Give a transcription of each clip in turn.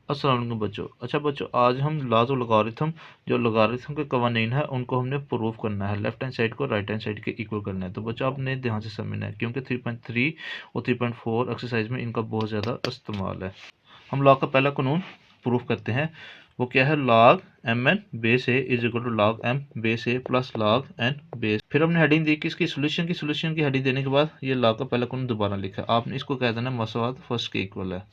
अस्सलाम वालेकुम बच्चों। अच्छा बच्चों, आज हम लॉज ऑफ लॉगरिथम, जो लॉगरिथम के कवानीन है उनको हमने प्रूव करना है। लेफ्ट हैंड साइड को राइट हैंड साइड के इक्वल करना है। तो बच्चों आपने ध्यान से समझना है, क्योंकि 3.3 और 3.4 एक्सरसाइज में इनका बहुत ज़्यादा इस्तेमाल है। हम लॉग का पहला कानून प्रूफ करते हैं। वो क्या है? Log m n base a is equal to log m base a plus log n base. फिर हमने हेडिंग दी कि इसकी सोल्यूशन की हेडिंग देने के बाद ये लॉग का पहला कानून दोबारा लिखा। आपने इसको कह देना मसवाद फर्स्ट के इक्वल है।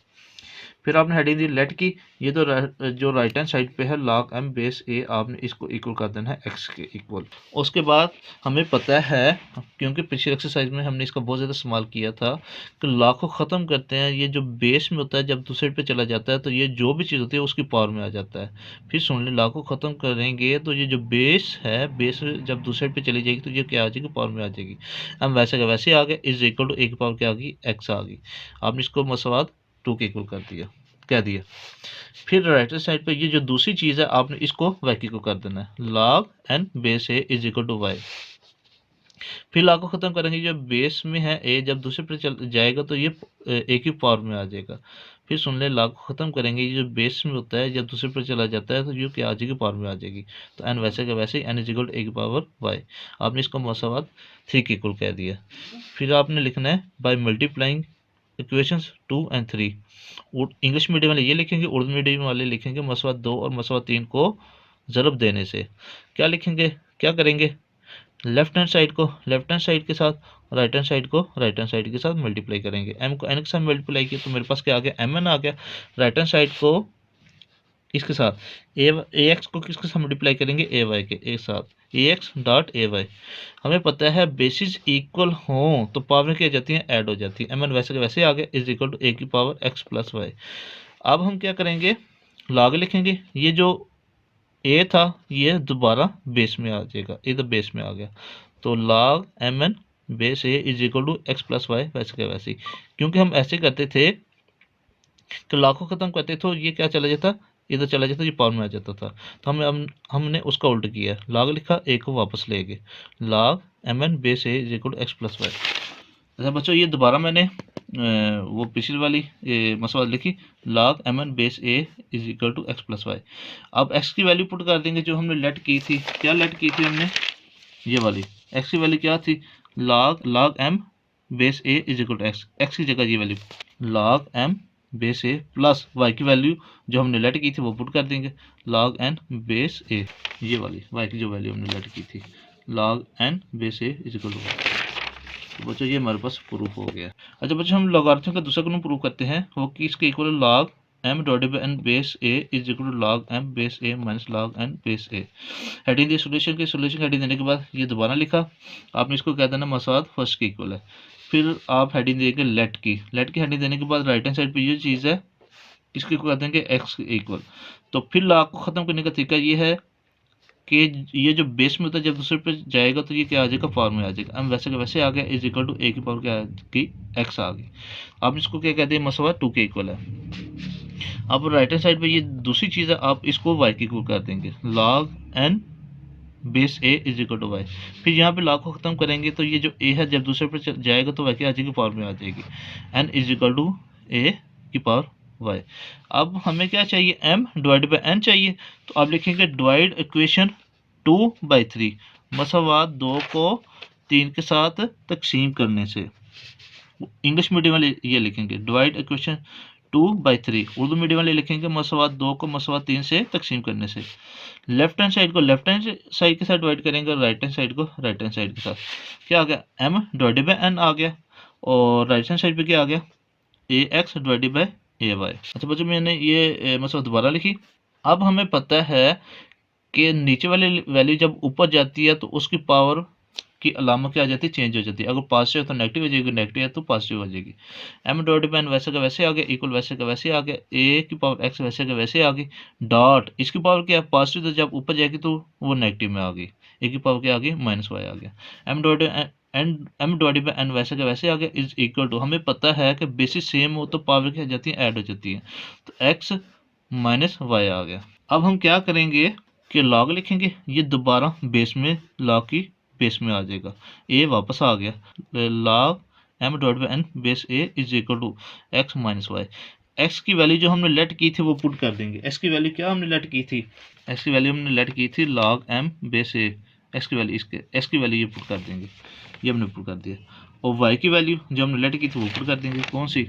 फिर आपने हेडिंग दी लेट की। ये तो जो राइट हैंड साइड पे है लॉग एम बेस ए, आपने इसको इक्वल कर देना है एक्स के इक्वल। उसके बाद हमें पता है, क्योंकि पिछली एक्सरसाइज में हमने इसका बहुत ज़्यादा इस्तेमाल किया था, कि लॉग को ख़त्म करते हैं ये जो बेस में होता है, जब दूसरे पे चला जाता है तो ये जो भी चीज़ होती है उसकी पावर में आ जाता है। फिर सुन ले, लॉग को ख़त्म करेंगे तो ये जो बेस है, बेस जब दूसरे पे चली जाएगी तो ये क्या आ जाएगी? पावर में आ जाएगी। हम वैसे का वैसे आ गए, इज इक्वल टू एक पावर क्या आ गई? एक्स आ गई। आपने इसको मसवाद 2 के इक्वल कर दिया, कह दिया। फिर राइट हैंड साइड पे ये जो दूसरी चीज़ है, आपने इसको वाई की को कर देना है। Log n base a is equal to y. फिर लॉग को ख़त्म करेंगे, जो बेस में है ए, जब दूसरे पर चल जाएगा तो ये ए की पावर में आ जाएगा। फिर सुन ले, लॉग को ख़त्म करेंगे, ये जो बेस में होता है जब दूसरे पर चला जाता है तो ये क्या आ जाएगी? पावर में आ जाएगी। तो एन वैसे का वैसे ही, एन इज इक्वल टू ए की पावर वाई। आपने इसको मसावात 3 के इक्वल कह दिया। फिर आपने लिखना है by multiplying equations 2 and 3। English medium वाले ये लिखेंगे, उर्दू मीडियम वाले लिखेंगे मसवाद 2 और मसवाद 3 को ज़रब देने से। क्या लिखेंगे, क्या करेंगे? लेफ्ट हैंड साइड को लेफ्ट हैंड साइड के साथ, राइट हैंड साइड को राइट हैंड साइड के साथ मल्टीप्लाई करेंगे। एम को एन के साथ मल्टीप्लाई किया तो मेरे पास क्या आ गया? एम एन आ गया। राइट हैंड साइड को इसके साथ ए एक्स को किसके साथ मल्टीप्लाई करेंगे? ए वाई के एक साथ, ए एक्स डॉट ए वाई। हमें पता है बेसिस इक्वल हों तो पावर क्या जाती हैं? ऐड हो जाती है। एम एन वैसे के वैसे आ गया, इज इक्वल टू ए की पावर एक्स प्लस वाई। अब हम क्या करेंगे? लॉग लिखेंगे। ये जो ए था ये दोबारा बेस में आ जाएगा, इधर बेस में आ गया। तो log m n base a is equal to x plus y, वैसे के वैसे ही। क्योंकि हम ऐसे करते थे कि लॉग को ख़त्म करते तो ये क्या चला जाता? इधर चला जाता, ये पावर में आ जाता था। तो हमने उसका उल्ट किया, लॉग लिखा, ए को वापस ले गए। Log m n base a is equal to x plus y. अच्छा बच्चों, ये दोबारा मैंने वो पिछली वाली मसवाद लिखी, log m n base a is equal to x plus y. अब एक्स की वैल्यू पुट कर देंगे, जो हमने लेट की थी। क्या लेट की थी हमने? ये वाली एक्स की वैल्यू क्या थी? Log m base a is equal to x. X की जगह ये value log m base a plus y की वैल्यू जो हमने लेट की थी वो पुट कर देंगे, लॉग एन बेस ए। ये वाली वाई की जो वैल्यू हमने लेट की थी, log n base a is equal to y. तो बच्चों ये हमारे पास प्रूफ हो गया। अच्छा बच्चों, हम लॉगरिथम का दूसरा कानून प्रूव करते हैं। वो कि इसके equal log m divided by n base a is equal to log m base a minus log n base a. Heading दी सोल्यूशन की, सोल्यूशन हेडिंग देने के बाद ये दोबारा लिखा। आपने इसको कह देना मसवाद फर्स्ट के इक्वल है। फिर आप हेडिंग देंगे लेट की। लेट की हेडिंग देने के बाद राइट हैंड साइड पर ये चीज़ है, इसको कह देंगे एक्स के इक्वल। तो फिर लॉग को ख़त्म करने का तरीका ये है कि ये जो बेस में होता है जब दूसरे पे जाएगा तो ये क्या आ जाएगा? पावर में आ जाएगा। हम वैसे का वैसे आ गया, इज इक्वल टू ए की पावर क्या की? एक्स आ गई। आप इसको क्या कहते हैं? मसवा 2 के इक्वल है। अब राइट हैंड साइड पे ये दूसरी चीज़ है, आप इसको वाई के इक्वल कर देंगे, log n base a is equal to y. फिर यहाँ पे लॉग को खत्म करेंगे तो ये जो ए है जब दूसरे पर जाएगा तो वाई क्या आ जाएगी? पावर में आ जाएगी। एन इज इक्वल टू ए की पावर वाई। अब हमें क्या चाहिए? एम डिवाइड बाई एन चाहिए। तो आप लिखेंगे डिवाइड इक्वेशन 2/3, मसवात 2 को 3 के साथ तकसीम करने से। इंग्लिश मीडियम वाले ये लिखेंगे डिवाइड इक्वेशन 2/3, उर्दू मीडियम वाले लिखेंगे मसवात 2 को मसवात 3 से तकसीम करने से। लेफ्ट हैंड साइड को लेफ्ट हैंड साइड के साथ डिवाइड करेंगे और राइट हैंड साइड को राइट हैंड साइड के साथ। क्या आ गया? एम डिवाइडेड बाई एन आ गया। और राइट हैंड साइड पे क्या आ गया? A x divided by a y. अच्छा बच्चों, मैंने ये मसला दोबारा लिखी। अब हमें पता है कि नीचे वाली वैल्यू जब ऊपर जाती है तो उसकी पावर की अलामत क्या आ जाती है? चेंज हो जाती है। अगर पॉजिटिव है तो नेगेटिव हो जाएगी, नेगेटिव है तो पॉजिटिव हो जाएगी। एम डिवाइडेड बाई एन वैसे का वैसे आ गया, इक्वल वैसे का वैसे आ गया, ए की पावर एक्स वैसे का वैसे आ गई, डॉट इसकी पावर क्या है? पॉजिटिव, तो जब ऊपर जाएगी तो वो नेगेटिव में आ गई, ए की पावर क्या आ गई? माइनस वाई आ गया। एम डिवाइडेड बाई एन वैसे का वैसे आ गया, इज इक्वल टू, हमें पता है कि बेसिस सेम हो तो पावर क्या हो जाती है? ऐड हो जाती है। तो एक्स माइनस वाई आ गया। अब हम क्या करेंगे कि लॉग लिखेंगे, ये दोबारा बेस में लॉग की बेस में आ जाएगा, ए वापस आ गया, log m divide by n base a is equal to x minus y. X की वैल्यू जो हमने लेट की थी वो पुट कर देंगे। एक्स की वैल्यू क्या हमने लेट की थी, एक्स की वैल्यू हमने लेट की थी log m बेस ए। एक्स की वैल्यू इसके एक्स की वैल्यू ये पुट कर देंगे, ये हमने पुट कर दिया। और वाई की वैल्यू जो हमने लेट की थी वो पुट कर देंगे, कौन सी,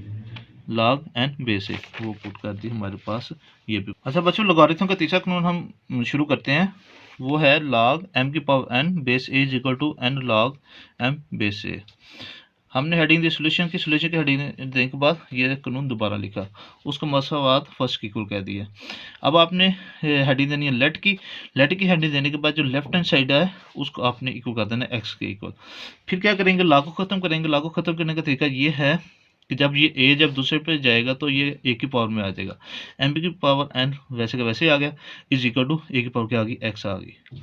log n बेस ए, वो पुट कर दी हमारे पास ये भी। अच्छा बच्चों, लॉगरिथम का तीसरा कानून हम शुरू करते हैं, वो है log m की power n base a is equal to n log m base a. हमने हेडिंग दी सोल्यूशन की, सोल्यूशन की हेडिंग देने के बाद ये कानून दोबारा लिखा, उसको मसावात फर्स्ट की इक्वल कह दिया। अब आपने हेडिंग देनी है लेट की, लेट की हेडिंग देने के बाद जो लेफ्ट हैंड साइड है उसको आपने इक्वल कर देना एक्स के इक्वल। फिर क्या करेंगे, लागू खत्म करेंगे। लागू खत्म करने का तरीका ये है कि जब ये ए जब दूसरे पे जाएगा तो ये ए की पावर में आ जाएगा, एम की पावर एन वैसे का वैसे आ गया, इज इक्वल टू ए की पावर क्या आ गई, एक्स आ गई।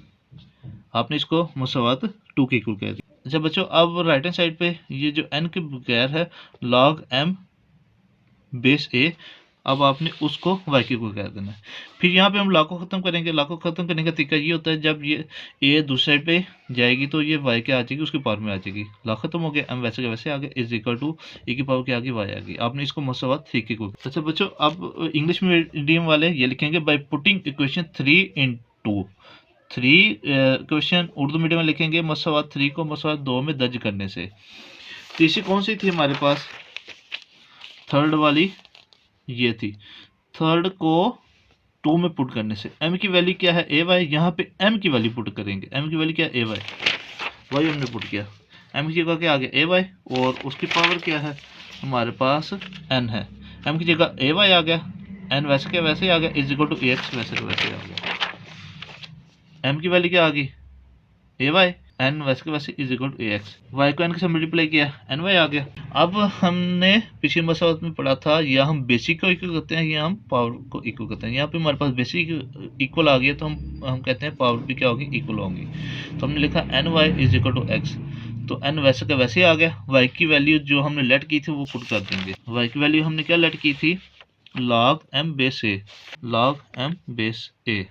आपने इसको मसावात टू के इक्वल कह दिया। अच्छा बच्चों, अब राइट हैंड साइड पे ये जो n के बगैर है log m बेस a, अब आपने उसको y के इक्वल कर देना है। फिर यहाँ पे हम log को ख़त्म करेंगे। log को ख़त्म करने का तरीका ये होता है, जब ये a दूसरे पे जाएगी तो ये y के आ जाएगी, उसकी पावर में आ जाएगी। log खत्म हो गया, m वैसे का वैसे आ गया, इज इक्वल टू ए की पावर क्या आ गई, y आ गई। आपने इसको मसावात 3 के इक्वल। अच्छा बच्चों, अब इंग्लिश मीडियम वाले ये लिखेंगे by putting equation 3 into 3, question Urdu medium में लिखेंगे मसावात 3 को मसावात 2 में दर्ज करने से। तीसरी कौन सी थी हमारे पास, थर्ड वाली ये थी, थर्ड को 2 में पुट करने से। m की वैल्यू क्या है, ए वाई, यहाँ पे m की वैल्यू पुट करेंगे। m की वैल्यू क्या है, ए वाई, वाई हमने पुट किया, m की जगह क्या आ गया, ए वाई, और उसकी पावर क्या है हमारे पास n है, m की जगह ए वाई आ गया, n वैसे क्या वैसे आ गया, इज इक्वल टू एक्स वैसे का वैसे आ गया। m की वैल्यू क्या आ गई, ए वाई, एन वैसे के वैसे is equal to a x, y को एन के साथ मल्टीप्लाई किया, एन वाई आ गया। अब हमने पिछले मसला में पढ़ा था, या हम बेसिक को इक्वल करते हैं या हम पावर को इक्वल करते हैं। यहाँ पे हमारे पास बेसिक इक्वल आ गया तो हम कहते हैं पावर भी क्या होगी, इक्वल होगी। तो हमने लिखा n y is equal to x, तो एन वैसे का वैसे आ गया। वाई की वैल्यू जो हमने लेट की थी वो पुट कर देंगे। वाई की वैल्यू हमने क्या लेट की थी, log m base a, log m base a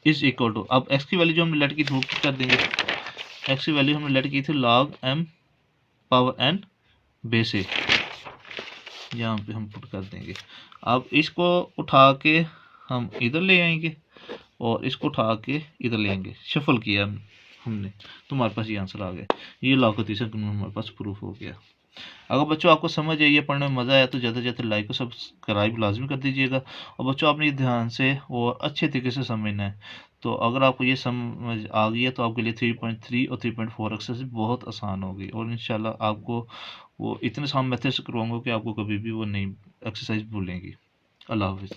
is equal to, अब x की वैल्यू जो हमने लेट की थी वो पुट कर देंगे। x की वैल्यू हमने लेट की थी log m power n base a, यहाँ पे हम पुट कर देंगे। अब इसको उठा के हम इधर ले आएंगे और इसको उठा के इधर ले आएंगे, शफल किया हमने, तो हमारे पास ये आंसर आ गया। ये लॉ का तीसरा कानून हमारे पास प्रूफ हो गया। अगर बच्चों आपको समझ आई है, पढ़ने में मज़ा आया, तो ज़्यादा से ज़्यादा लाइक और सब्सक्राइब लाजमी कर दीजिएगा। और बच्चों आपने ये ध्यान से और अच्छे तरीके से समझना है। तो अगर आपको ये समझ आ गई है तो आपके लिए 3.3 और 3.4 एक्सरसाइज बहुत आसान होगी, और इंशाल्लाह आपको वो इतने आसान मेथड से करवाऊंगा कि आपको कभी भी वो नहीं एक्सरसाइज भूलेंगी। अल्लाह हाफिज़।